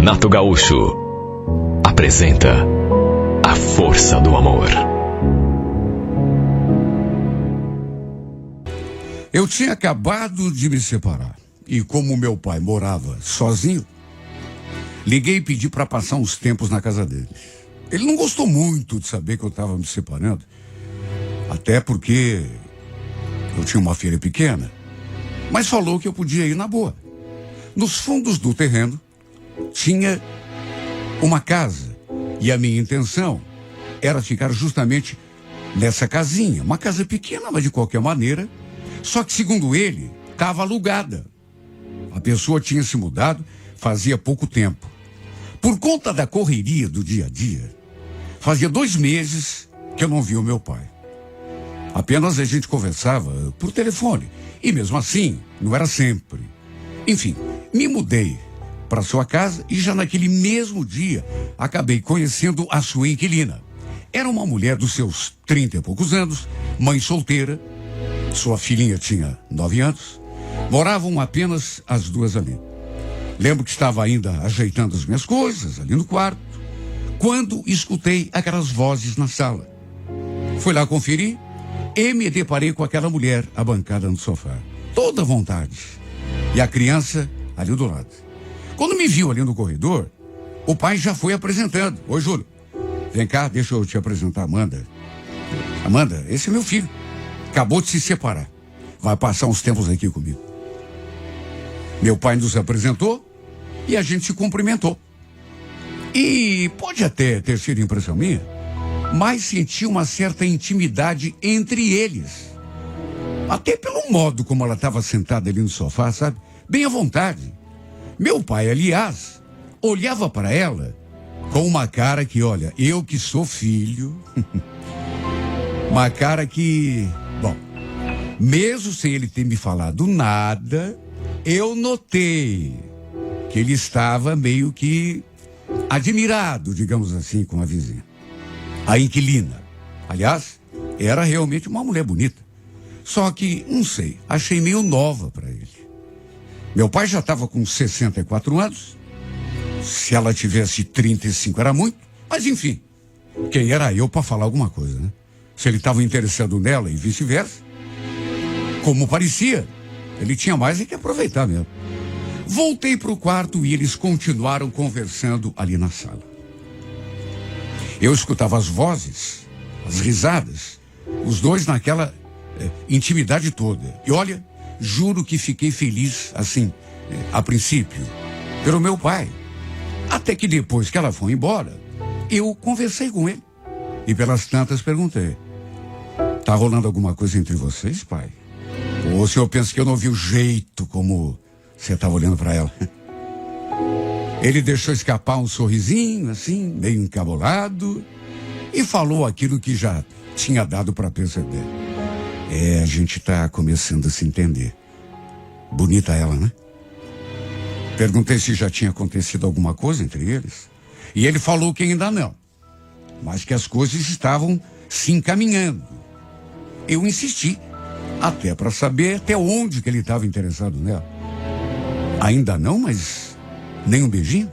Renato Gaúcho apresenta A Força do Amor. Eu tinha acabado de me separar e, como meu pai morava sozinho, liguei e pedi para passar uns tempos na casa dele. Ele não gostou muito de saber que eu estava me separando, até porque eu tinha uma filha pequena, mas falou que eu podia ir na boa. Nos fundos do terreno tinha uma casa e a minha intenção era ficar justamente nessa casinha, uma casa pequena, mas de qualquer maneira, só que segundo ele, estava alugada. A pessoa tinha se mudado fazia pouco tempo. Por conta da correria do dia a dia, fazia 2 meses que eu não via o meu pai. Apenas a gente conversava por telefone. E mesmo assim, não era sempre. Enfim, me mudei para sua casa e já naquele mesmo dia acabei conhecendo a sua inquilina. Era uma mulher dos seus 30 e poucos anos, mãe solteira. Sua filhinha tinha 9 anos. Moravam apenas as duas ali. Lembro que estava ainda ajeitando as minhas coisas ali no quarto, quando escutei aquelas vozes na sala. Fui lá conferir e me deparei com aquela mulher abancada no sofá, toda à vontade, e a criança ali do lado. Quando me viu ali no corredor, o pai já foi apresentando. Oi, Júlio, vem cá, deixa eu te apresentar a Amanda. Amanda, esse é meu filho, acabou de se separar, vai passar uns tempos aqui comigo. Meu pai nos apresentou e a gente se cumprimentou. E pode até ter sido impressão minha, mas senti uma certa intimidade entre eles. Até pelo modo como ela estava sentada ali no sofá, sabe? Bem à vontade. Meu pai, aliás, olhava para ela com uma cara que, olha, eu que sou filho, uma cara que, bom, mesmo sem ele ter me falado nada, eu notei que ele estava meio que admirado, digamos assim, com a vizinha. A inquilina. Aliás, era realmente uma mulher bonita. Só que, não sei, achei meio nova para ele. Meu pai já estava com 64 anos. Se ela tivesse 35 era muito. Mas enfim, quem era eu para falar alguma coisa, né? Se ele estava interessado nela e vice-versa. Como parecia, ele tinha mais que aproveitar mesmo. Voltei para o quarto e eles continuaram conversando ali na sala. Eu escutava as vozes, as risadas, os dois naquela intimidade toda. E olha, juro que fiquei feliz, assim, a princípio, pelo meu pai. Até que depois que ela foi embora, eu conversei com ele. E pelas tantas perguntei: tá rolando alguma coisa entre vocês, pai? Ou o senhor pensa que eu não vi o jeito como você estava olhando para ela? Ele deixou escapar um sorrisinho, assim, meio encabulado, e falou aquilo que já tinha dado para perceber. A gente tá começando a se entender. Bonita ela, né? Perguntei se já tinha acontecido alguma coisa entre eles. E ele falou que ainda não, mas que as coisas estavam se encaminhando. Eu insisti, até para saber até onde que ele estava interessado nela. Ainda não, mas nem um beijinho?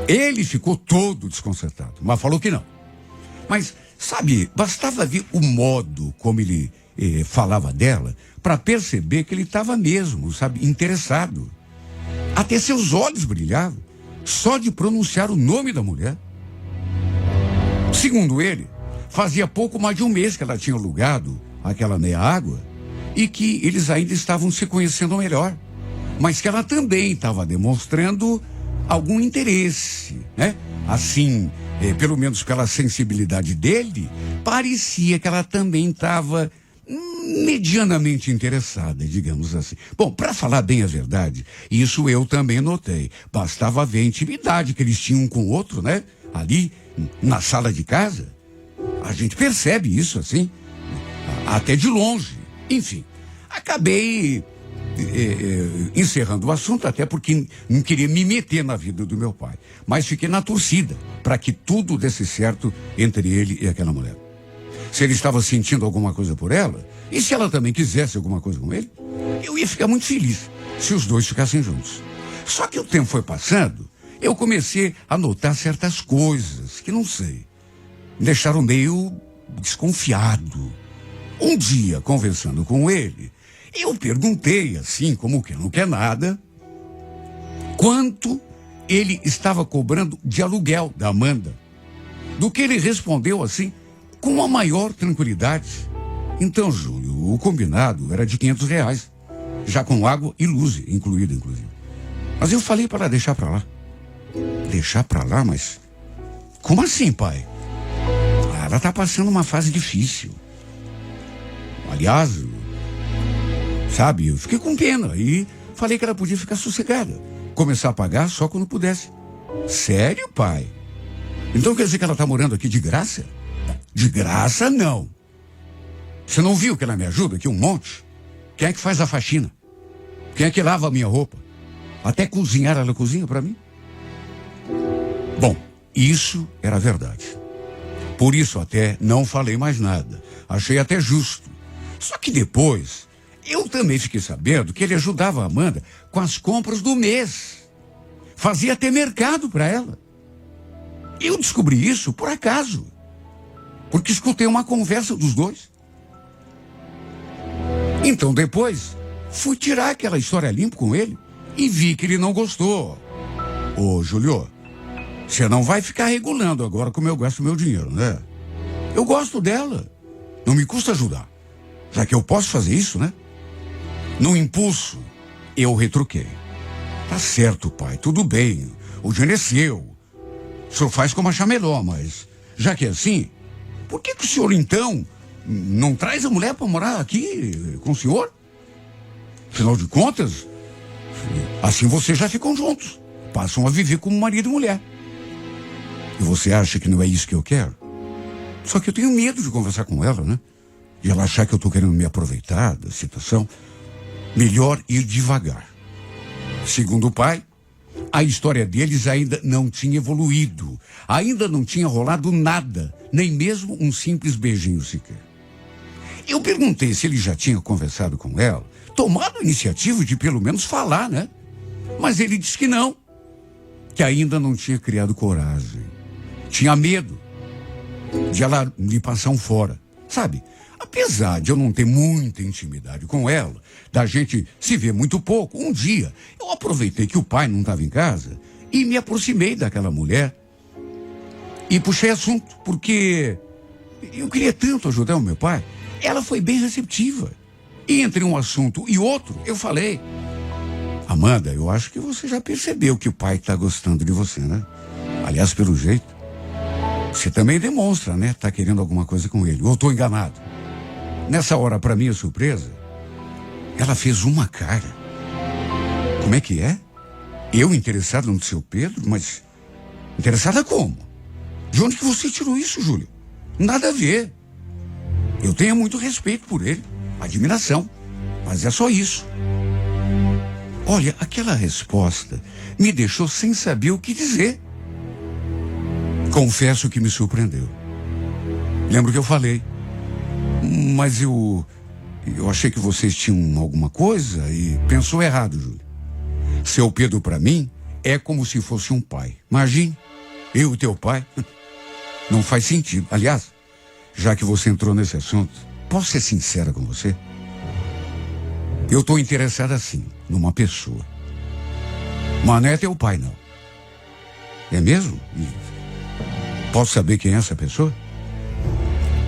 Ele ficou todo desconcertado, mas falou que não. Mas, sabe, bastava ver o modo como ele falava dela para perceber que ele estava mesmo, sabe, interessado. Até seus olhos brilhavam só de pronunciar o nome da mulher. Segundo ele, fazia pouco mais de 1 mês que ela tinha alugado aquela meia água e que eles ainda estavam se conhecendo melhor, mas que ela também estava demonstrando algum interesse, né? Assim, pelo menos pela sensibilidade dele, parecia que ela também estava medianamente interessada, digamos assim. Bom, para falar bem a verdade, isso eu também notei. Bastava ver a intimidade que eles tinham um com o outro, né? Ali, na sala de casa. A gente percebe isso, assim, até de longe. Enfim, acabei encerrando o assunto, até porque não queria me meter na vida do meu pai. Mas fiquei na torcida para que tudo desse certo entre ele e aquela mulher. Se ele estava sentindo alguma coisa por ela, e se ela também quisesse alguma coisa com ele, eu ia ficar muito feliz se os dois ficassem juntos. Só que o tempo foi passando eu comecei a notar certas coisas que, não sei, me deixaram meio desconfiado. Um dia, conversando com ele, eu perguntei, assim como quem não quer nada, quanto ele estava cobrando de aluguel da Amanda. Do que ele respondeu assim, com a maior tranquilidade. Então, Júlio, o combinado era de R$ 500, já com água e luz incluída, inclusive. Mas eu falei para ela deixar para lá. Deixar para lá? Mas como assim, pai? Ela está passando uma fase difícil. Aliás, sabe, eu fiquei com pena e falei que ela podia ficar sossegada. Começar a pagar só quando pudesse. Sério, pai? Então quer dizer que ela está morando aqui de graça? De graça, não. Você não viu que ela me ajuda aqui um monte? Quem é que faz a faxina? Quem é que lava a minha roupa? Até cozinhar ela cozinha para mim? Bom, isso era verdade. Por isso até não falei mais nada. Achei até justo. Só que depois, eu também fiquei sabendo que ele ajudava a Amanda com as compras do mês. Fazia até mercado para ela. Eu descobri isso por acaso. Porque escutei uma conversa dos dois. Então depois, fui tirar aquela história limpa com ele e vi que ele não gostou. Ô, Júlio, você não vai ficar regulando agora como eu gasto meu dinheiro, né? Eu gosto dela. Não me custa ajudar. Já que eu posso fazer isso, né? No impulso, eu retruquei. Tá certo, pai, tudo bem. O dinheiro é seu. O senhor faz como achar melhor, mas já que é assim, por que o senhor, então, não traz a mulher para morar aqui com o senhor? Afinal de contas, assim vocês já ficam juntos. Passam a viver como marido e mulher. E você acha que não é isso que eu quero? Só que eu tenho medo de conversar com ela, né? De ela achar que eu tô querendo me aproveitar da situação. Melhor ir devagar. Segundo o pai, a história deles ainda não tinha evoluído. Ainda não tinha rolado nada, nem mesmo um simples beijinho sequer. Eu perguntei se ele já tinha conversado com ela, tomado a iniciativa de pelo menos falar, né? Mas ele disse que não, que ainda não tinha criado coragem. Tinha medo de ela lhe passar um fora, sabe? Apesar de eu não ter muita intimidade com ela, da gente se ver muito pouco, um dia eu aproveitei que o pai não estava em casa e me aproximei daquela mulher e puxei assunto, porque eu queria tanto ajudar o meu pai. Ela foi bem receptiva. E entre um assunto e outro, eu falei: Amanda, eu acho que você já percebeu que o pai está gostando de você, né? Aliás, pelo jeito, você também demonstra, né? Tá querendo alguma coisa com ele. Ou estou enganado? Nessa hora, para minha surpresa, ela fez uma cara. Como é que é? Eu interessado no seu Pedro? Mas interessada como? De onde que você tirou isso, Júlio? Nada a ver. Eu tenho muito respeito por ele, admiração, mas é só isso. Olha, aquela resposta me deixou sem saber o que dizer. Confesso que me surpreendeu. Lembro que eu falei, mas eu achei que vocês tinham alguma coisa e pensou errado, Júlio. Seu Pedro para mim é como se fosse um pai. Imagine, eu e teu pai. Não faz sentido. Aliás, já que você entrou nesse assunto, posso ser sincera com você? Eu estou interessada sim, numa pessoa. Mas não é teu pai, não. É mesmo? Posso saber quem é essa pessoa?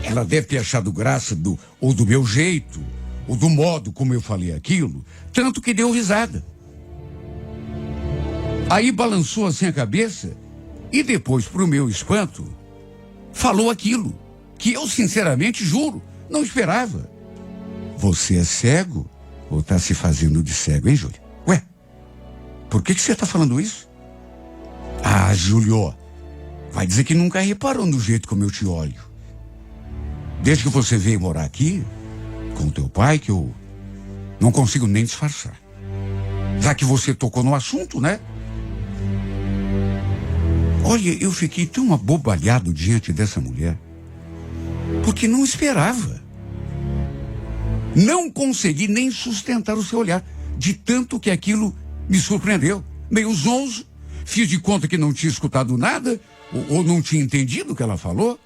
Ela deve ter achado graça ou do meu jeito, ou do modo como eu falei aquilo, tanto que deu risada. Aí balançou assim a cabeça e depois, pro meu espanto, falou aquilo que eu, sinceramente, juro, não esperava. Você é cego ou tá se fazendo de cego, hein, Júlio? Ué, por que você tá falando isso? Ah, Júlio, vai dizer que nunca reparou no jeito como eu te olho. Desde que você veio morar aqui, com teu pai, que eu não consigo nem disfarçar. Já que você tocou no assunto, né? Olha, eu fiquei tão abobalhado diante dessa mulher, porque não esperava. Não consegui nem sustentar o seu olhar, de tanto que aquilo me surpreendeu. Meio zonzo, fiz de conta que não tinha escutado nada, ou não tinha entendido o que ela falou.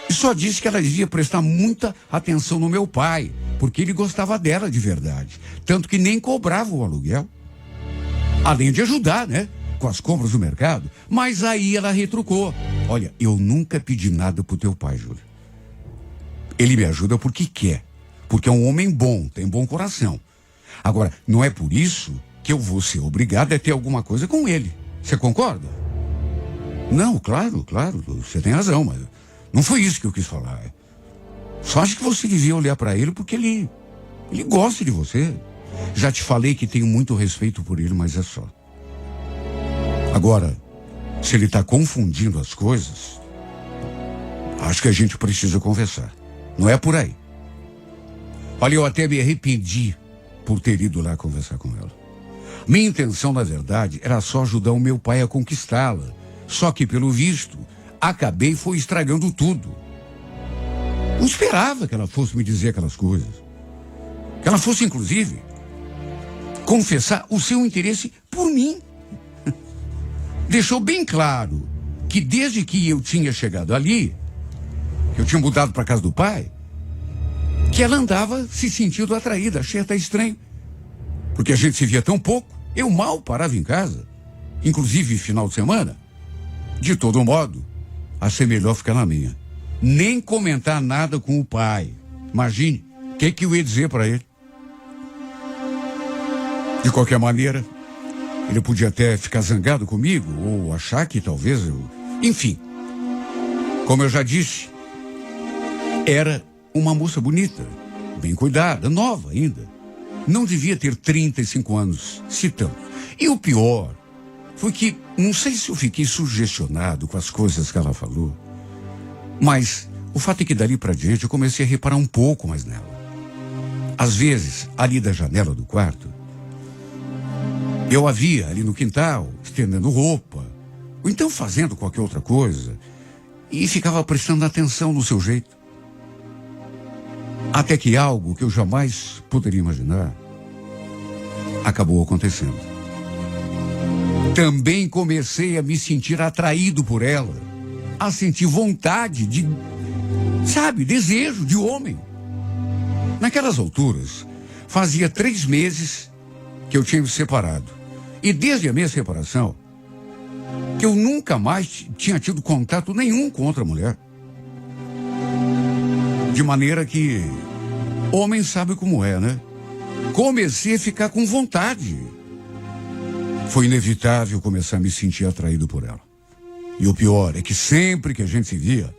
E só disse que ela devia prestar muita atenção no meu pai, porque ele gostava dela de verdade. Tanto que nem cobrava o aluguel. Além de ajudar, né? Com as compras do mercado. Mas aí ela retrucou. Olha, eu nunca pedi nada pro teu pai, Júlio. Ele me ajuda porque quer. Porque é um homem bom, tem bom coração. Agora, não é por isso que eu vou ser obrigado a ter alguma coisa com ele. Você concorda? Não, claro, você tem razão, mas não foi isso que eu quis falar. Só acho que você devia olhar para ele porque ele gosta de você. Já te falei que tenho muito respeito por ele, mas é só. Agora, se ele está confundindo as coisas, acho que a gente precisa conversar. Não é por aí. Olha, eu até me arrependi por ter ido lá conversar com ela. Minha intenção, na verdade, era só ajudar o meu pai a conquistá-la. Só que, pelo visto, acabei foi estragando tudo. Não esperava que ela fosse me dizer aquelas coisas. Que ela fosse, inclusive, confessar o seu interesse por mim. Deixou bem claro que desde que eu tinha chegado ali, que eu tinha mudado para casa do pai, que ela andava se sentindo atraída. Achei até estranho. Porque a gente se via tão pouco. Eu mal parava em casa. Inclusive final de semana. De todo modo, achei melhor ficar na minha. Nem comentar nada com o pai. Imagine, o que eu ia dizer para ele? De qualquer maneira, ele podia até ficar zangado comigo, ou achar que talvez eu... Enfim, como eu já disse, era uma moça bonita, bem cuidada, nova ainda. Não devia ter 35 anos, se tanto. E o pior foi que, não sei se eu fiquei sugestionado com as coisas que ela falou, mas o fato é que dali pra diante eu comecei a reparar um pouco mais nela. Às vezes, ali da janela do quarto, eu a via ali no quintal, estendendo roupa, ou então fazendo qualquer outra coisa, e ficava prestando atenção no seu jeito. Até que algo que eu jamais poderia imaginar acabou acontecendo. Também comecei a me sentir atraído por ela, a sentir vontade de, sabe, desejo de homem. Naquelas alturas, fazia 3 meses que eu tinha me separado. E desde a minha separação, que eu nunca mais tinha tido contato nenhum com outra mulher. De maneira que homem sabe como é, né? Comecei a ficar com vontade. Foi inevitável começar a me sentir atraído por ela. E o pior é que sempre que a gente se via,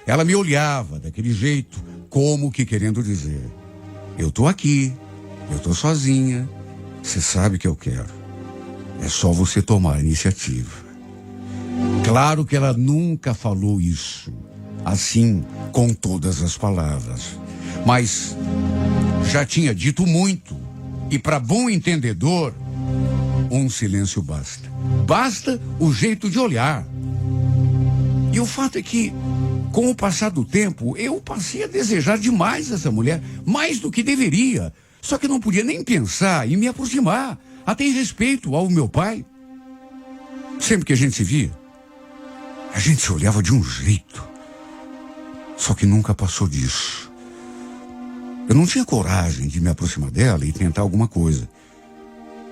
ela me olhava daquele jeito, como que querendo dizer: eu tô aqui, eu tô sozinha, você sabe que eu quero. É só você tomar a iniciativa. Claro que ela nunca falou isso, assim, com todas as palavras. Mas já tinha dito muito. E para bom entendedor, um silêncio basta. Basta o jeito de olhar. E o fato é que, com o passar do tempo, eu passei a desejar demais essa mulher, mais do que deveria. Só que não podia nem pensar em me aproximar, até em respeito ao meu pai. Sempre que a gente se via, a gente se olhava de um jeito. Só que nunca passou disso. Eu não tinha coragem de me aproximar dela e tentar alguma coisa.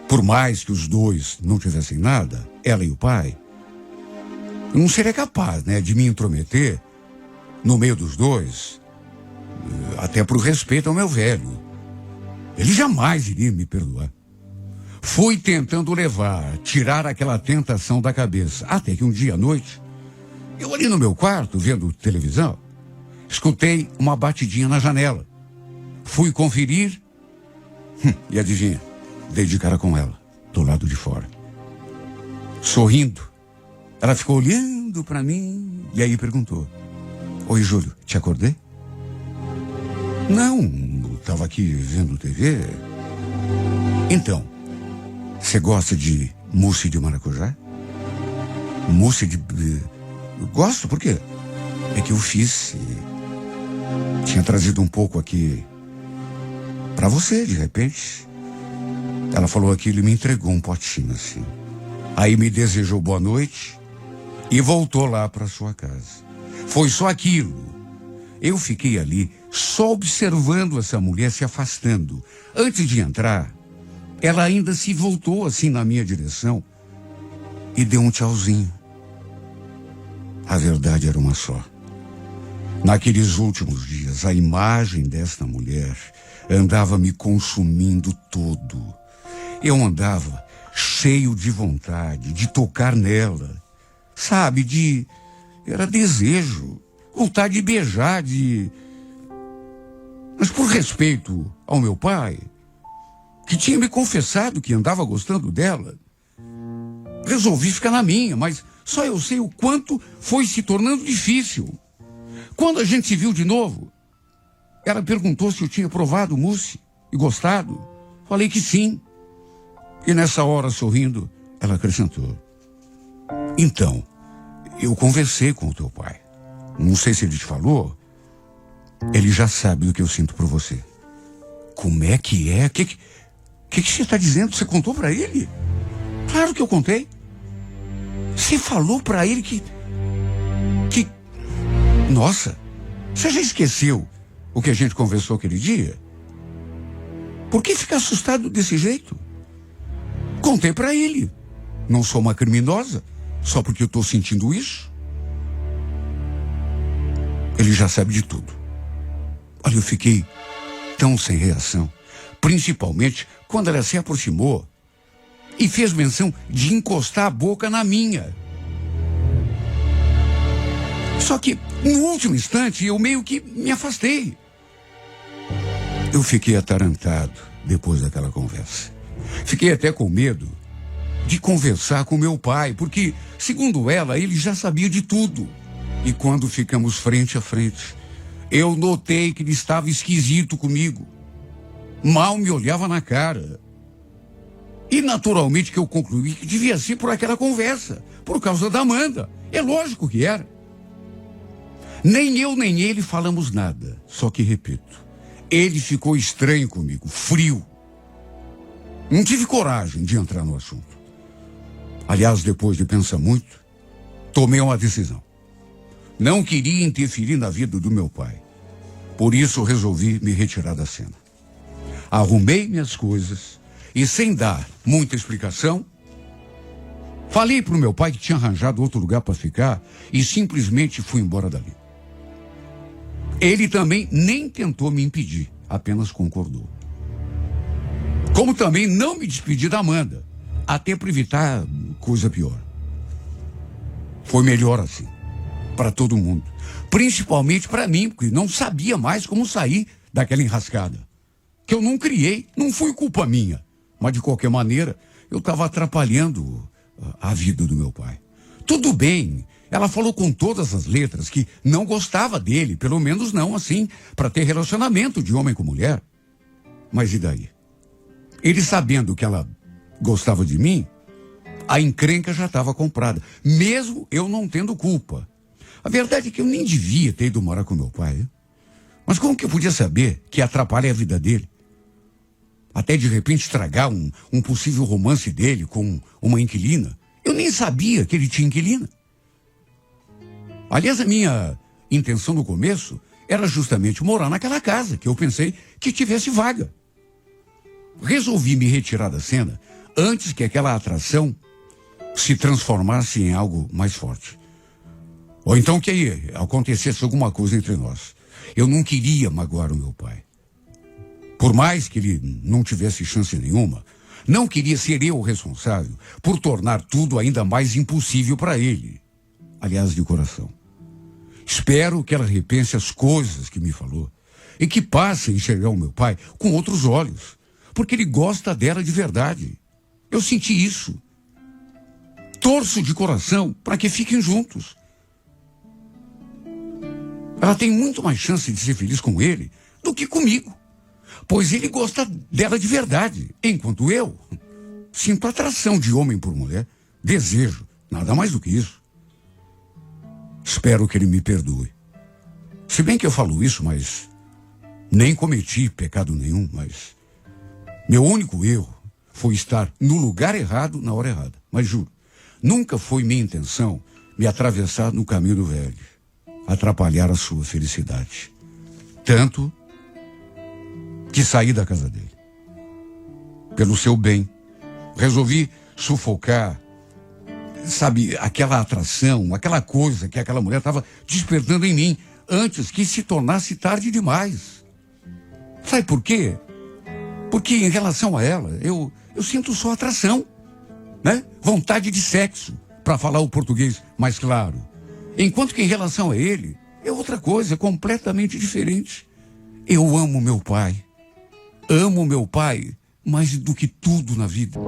Por mais que os dois não tivessem nada, ela e o pai, eu não seria capaz, né, de me intrometer no meio dos dois, até por respeito ao meu velho. Ele jamais iria me perdoar. Fui tentando tirar aquela tentação da cabeça, até que um dia à noite, eu ali no meu quarto, vendo televisão, escutei uma batidinha na janela. Fui conferir, e adivinha, dei de cara com ela, do lado de fora. Sorrindo, ela ficou olhando para mim e aí perguntou: oi, Júlio, te acordei? Não, eu estava aqui vendo TV. Então, você gosta de mousse de maracujá? Mousse de... Eu gosto, por quê? É que eu fiz e tinha trazido um pouco aqui para você, de repente. Ela falou aquilo e me entregou um potinho assim. Aí me desejou boa noite e voltou lá para sua casa. Foi só aquilo. Eu fiquei ali só observando essa mulher se afastando. Antes de entrar, ela ainda se voltou assim na minha direção e deu um tchauzinho. A verdade era uma só. Naqueles últimos dias, a imagem desta mulher andava me consumindo todo. Eu andava cheio de vontade de tocar nela. Sabe, era desejo, vontade de beijar, Mas por respeito ao meu pai, que tinha me confessado que andava gostando dela, resolvi ficar na minha, mas só eu sei o quanto foi se tornando difícil. Quando a gente se viu de novo, ela perguntou se eu tinha provado o mousse e gostado. Falei que sim. E nessa hora, sorrindo, ela acrescentou: então, eu conversei com o teu pai. Não sei se ele te falou. Ele já sabe do que eu sinto por você. Como é que é? O que você está dizendo? Você contou para ele? Claro que eu contei. Você falou para ele que... Nossa, você já esqueceu o que a gente conversou aquele dia? Por que ficar assustado desse jeito? Contei para ele. Não sou uma criminosa só porque eu estou sentindo isso. Ele já sabe de tudo. Olha, eu fiquei tão sem reação, principalmente quando ela se aproximou e fez menção de encostar a boca na minha. Só que, no último instante, eu meio que me afastei. Eu fiquei atarantado depois daquela conversa. Fiquei até com medo de conversar com meu pai, porque, segundo ela, ele já sabia de tudo. E quando ficamos frente a frente, eu notei que ele estava esquisito comigo. Mal me olhava na cara. E naturalmente que eu concluí que devia ser por aquela conversa, por causa da Amanda. É lógico que era. Nem eu nem ele falamos nada. Só que, repito, ele ficou estranho comigo, frio. Não tive coragem de entrar no assunto. Aliás, depois de pensar muito, tomei uma decisão. Não queria interferir na vida do meu pai. Por isso resolvi me retirar da cena. Arrumei minhas coisas e, sem dar muita explicação, falei para o meu pai que tinha arranjado outro lugar para ficar e simplesmente fui embora dali. Ele também nem tentou me impedir, apenas concordou. Como também não me despedi da Amanda, até para evitar coisa pior. Foi melhor assim, para todo mundo. Principalmente para mim, porque não sabia mais como sair daquela enrascada. Que eu não criei, não foi culpa minha. Mas de qualquer maneira, eu estava atrapalhando a vida do meu pai. Tudo bem, ela falou com todas as letras que não gostava dele, pelo menos não assim, para ter relacionamento de homem com mulher. Mas e daí? Ele sabendo que ela gostava de mim, a encrenca já estava comprada, mesmo eu não tendo culpa. A verdade é que eu nem devia ter ido morar com meu pai. Hein? Mas como que eu podia saber que atrapalha a vida dele? Até de repente estragar um possível romance dele com uma inquilina. Eu nem sabia que ele tinha inquilina. Aliás, a minha intenção no começo era justamente morar naquela casa, que eu pensei que tivesse vaga. Resolvi me retirar da cena antes que aquela atração se transformasse em algo mais forte. Ou então que acontecesse alguma coisa entre nós. Eu não queria magoar o meu pai. Por mais que ele não tivesse chance nenhuma, não queria ser eu o responsável por tornar tudo ainda mais impossível para ele. Aliás, de coração. Espero que ela repense as coisas que me falou e que passe a enxergar o meu pai com outros olhos, porque ele gosta dela de verdade. Eu senti isso. Torço de coração para que fiquem juntos. Ela tem muito mais chance de ser feliz com ele do que comigo, pois ele gosta dela de verdade, enquanto eu sinto atração de homem por mulher, desejo, nada mais do que isso. Espero que ele me perdoe. Se bem que eu falo isso, mas nem cometi pecado nenhum, mas meu único erro foi estar no lugar errado na hora errada. Mas juro, Nunca foi minha intenção me atravessar no caminho do velho, atrapalhar a sua felicidade. Tanto que saí da casa dele. Pelo seu bem. Resolvi sufocar, sabe, aquela atração, aquela coisa que aquela mulher estava despertando em mim, antes que se tornasse tarde demais. Sabe por quê? Porque em relação a ela, eu sinto só atração, né? Vontade de sexo, para falar o português mais claro. Enquanto que em relação a ele, é outra coisa, completamente diferente. Eu amo meu pai. Amo meu pai mais do que tudo na vida.